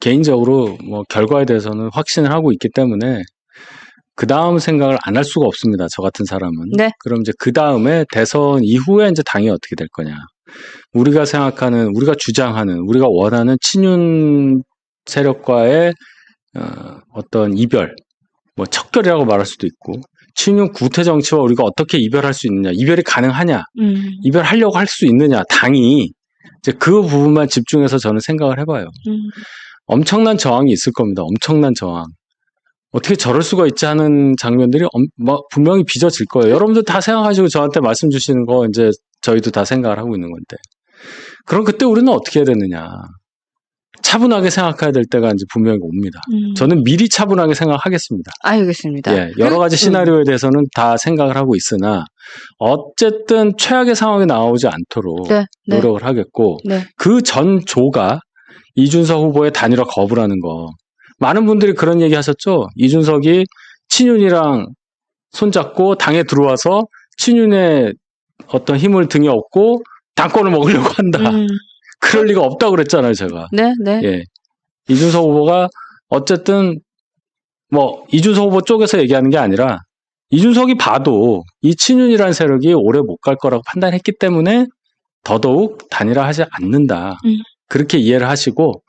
개인적으로 결과에 대해서는 확신을 하고 있기 때문에 그 다음 생각을 안 할 수가 없습니다. 저 같은 사람은. 네. 그럼 이제 그 다음에 대선 이후에 이제 당이 어떻게 될 거냐. 우리가 생각하는, 우리가 주장하는, 우리가 원하는 친윤 세력과의 어떤 이별, 척결이라고 말할 수도 있고, 친윤 구태 정치와 우리가 어떻게 이별할 수 있느냐, 이별이 가능하냐, 이별하려고 할 수 있느냐, 당이 이제 그 부분만 집중해서 저는 생각을 해봐요. 엄청난 저항이 있을 겁니다. 엄청난 저항. 어떻게 저럴 수가 있지 하는 장면들이 분명히 빚어질 거예요. 여러분들 다 생각하시고 저한테 말씀 주시는 거 이제 저희도 다 생각을 하고 있는 건데. 그럼 그때 우리는 어떻게 해야 되느냐. 차분하게 생각해야 될 때가 이제 분명히 옵니다. 저는 미리 차분하게 생각하겠습니다. 알겠습니다. 예, 여러 가지 시나리오에 대해서는 다 생각을 하고 있으나 어쨌든 최악의 상황이 나오지 않도록 네, 네. 노력을 하겠고 네. 그 전 조가 이준석 후보의 단일화 거부라는 거. 많은 분들이 그런 얘기 하셨죠. 이준석이 친윤이랑 손잡고 당에 들어와서 친윤의 어떤 힘을 등에 업고 당권을 먹으려고 한다. 그럴 리가 없다고 그랬잖아요, 제가. 네, 네. 예. 이준석 후보가 어쨌든 뭐 이준석 후보 쪽에서 얘기하는 게 아니라 이준석이 봐도 이 친윤이라는 세력이 오래 못 갈 거라고 판단했기 때문에 더더욱 단일화하지 않는다. 그렇게 이해를 하시고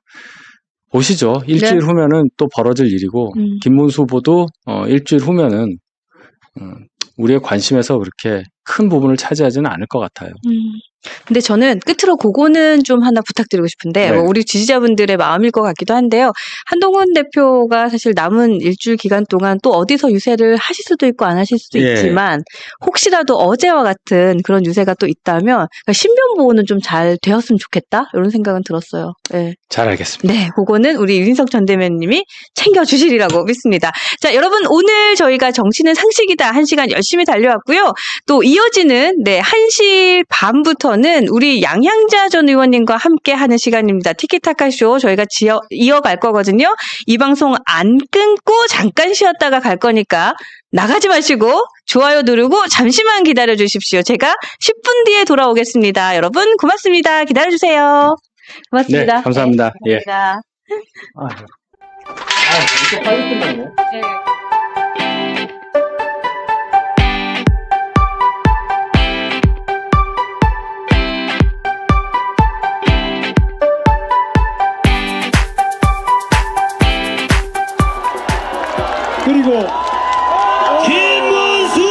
보시죠. 일주일 네. 후면은 또 벌어질 일이고 김문수 후보도 일주일 후면은 우리의 관심에서 그렇게 큰 부분을 차지하지는 않을 것 같아요. 근데 저는 끝으로 그거는 좀 하나 부탁드리고 싶은데 네. 뭐 우리 지지자분들의 마음일 것 같기도 한데요. 한동훈 대표가 사실 남은 일주일 기간 동안 또 어디서 유세를 하실 수도 있고 안 하실 수도 예. 있지만 혹시라도 어제와 같은 그런 유세가 또 있다면 그러니까 신변 보호는 좀 잘 되었으면 좋겠다 이런 생각은 들었어요. 네. 잘 알겠습니다. 네, 그거는 우리 윤인석 전 대변님이 챙겨주시리라고 믿습니다. 자, 여러분 오늘 저희가 정치는 상식이다 1시간 열심히 달려왔고요. 또 이어지는 1시 반부터는 우리 양향자 전 의원님과 함께 하는 시간입니다. 티키타카쇼 저희가 이어갈 거거든요. 이 방송 안 끊고 잠깐 쉬었다가 갈 거니까 나가지 마시고 좋아요 누르고 잠시만 기다려 주십시오. 제가 10분 뒤에 돌아오겠습니다. 여러분 고맙습니다. 기다려 주세요. 고맙습니다. 네, 감사합니다. 네, 감사합니다. 이렇게 빨리 끝났네. 그리고 김문수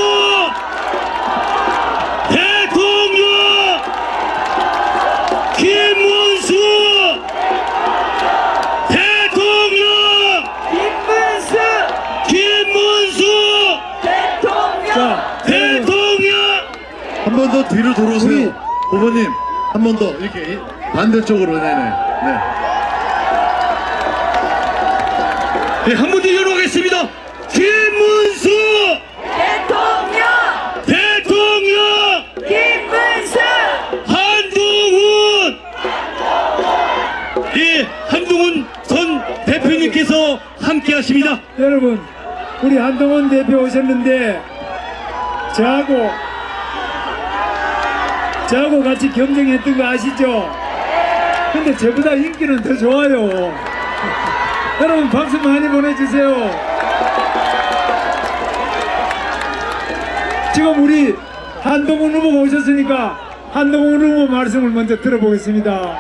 대통령 김문수 대통령 김문수 대통령 한 번 더 뒤로 돌아오세요. 후보님 한 번 더 이렇게 반대쪽으로 네네 네. 네, 한 번 더 열어가겠습니다. 김문수 대통령 김문수 한동훈 예 한동훈 전 대표님께서 함께하십니다. 여러분, 우리 한동훈 대표 오셨는데 저하고 같이 경쟁했던 거 아시죠? 근데 저보다 인기는 더 좋아요. 여러분 박수 많이 보내주세요. 지금 우리 한동훈 후보가 오셨으니까 한동훈 후보 말씀을 먼저 들어보겠습니다.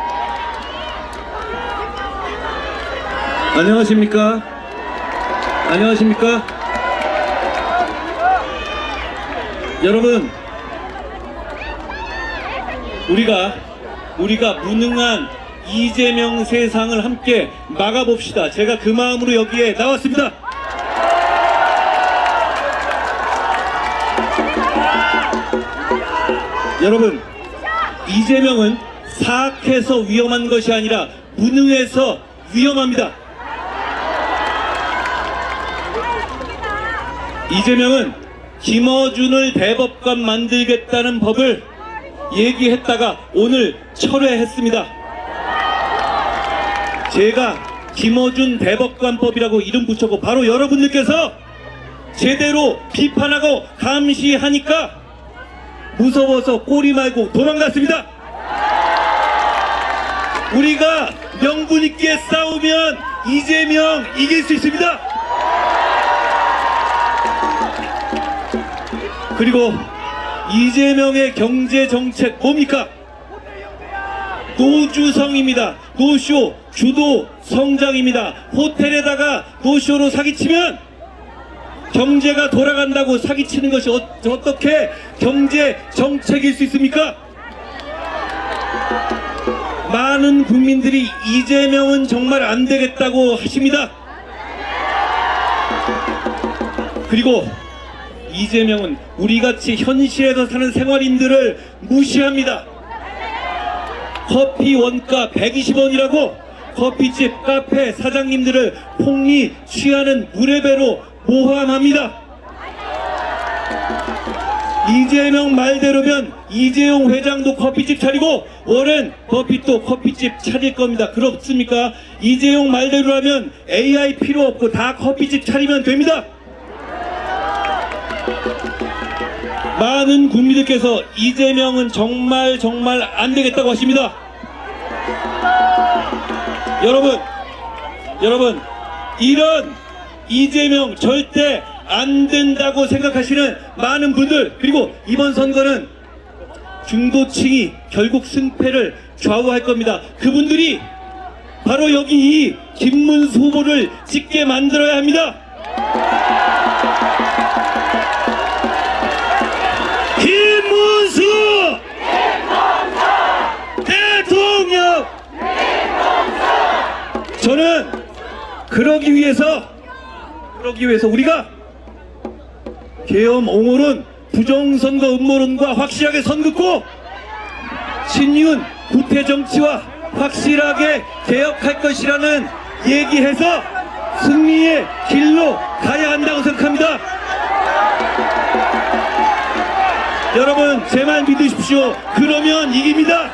안녕하십니까? 안녕하십니까? 여러분, 우리가 무능한 이재명 세상을 함께 막아봅시다. 제가 그 마음으로 여기에 나왔습니다. 여러분, 이재명은 사악해서 위험한 것이 아니라 무능해서 위험합니다. 이재명은 김어준을 대법관 만들겠다는 법을 얘기했다가 오늘 철회했습니다. 제가 김어준 대법관법이라고 이름 붙였고 바로 여러분들께서 제대로 비판하고 감시하니까 무서워서 꼬리 말고 도망갔습니다. 우리가 명분 있게 싸우면 이재명 이길 수 있습니다. 그리고 이재명의 경제정책 뭡니까? 노주성입니다. 노쇼, 주도, 성장입니다. 호텔에다가 노쇼로 사기치면 경제가 돌아간다고 사기치는 것이 어떻게 경제정책일 수 있습니까? 많은 국민들이 이재명은 정말 안 되겠다고 하십니다. 그리고 이재명은 우리같이 현실에서 사는 생활인들을 무시합니다. 커피 원가 120원이라고 커피집, 카페 사장님들을 폭리 취하는 무례배로 모함합니다. 이재명 말대로면 이재용 회장도 커피집 차리고 워렌 버핏도 커피집 차릴 겁니다. 그렇습니까? 이재용 말대로라면 AI 필요 없고 다 커피집 차리면 됩니다. 많은 국민들께서 이재명은 정말 안 되겠다고 하십니다. 여러분 이런 이재명 절대 안 된다고 생각하시는 많은 분들, 그리고 이번 선거는 중도층이 결국 승패를 좌우할 겁니다. 그분들이 바로 여기 이 김문수 후보를 찍게 만들어야 합니다. 김문수 대통령! 저는 그러기 위해서 우리가 계엄 옹호론, 부정선거 음모론과 확실하게 선 긋고 신윤 구태 정치와 확실하게 개혁할 것이라는 얘기해서 승리의 길로 가야 한다고 생각합니다. 여러분 제 말 믿으십시오. 그러면 이깁니다.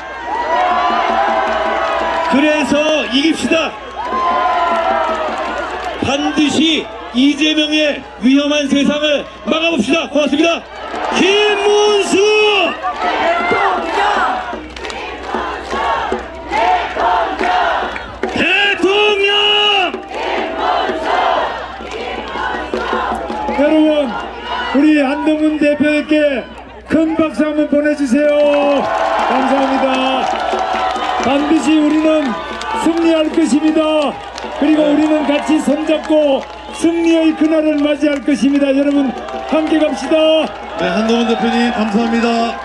그래서 이깁시다. 반드시 이재명의 위험한 세상을 막아봅시다. 고맙습니다. 김문수 대통령! 여러분, 우리 한동훈 대표에게 큰 박수 한번 보내주세요. 감사합니다. 반드시 우리는 승리할 것입니다. 그리고 우리는 같이 손잡고 승리의 그날을 맞이할 것입니다. 여러분 함께 갑시다. 네, 한동훈 대표님 감사합니다.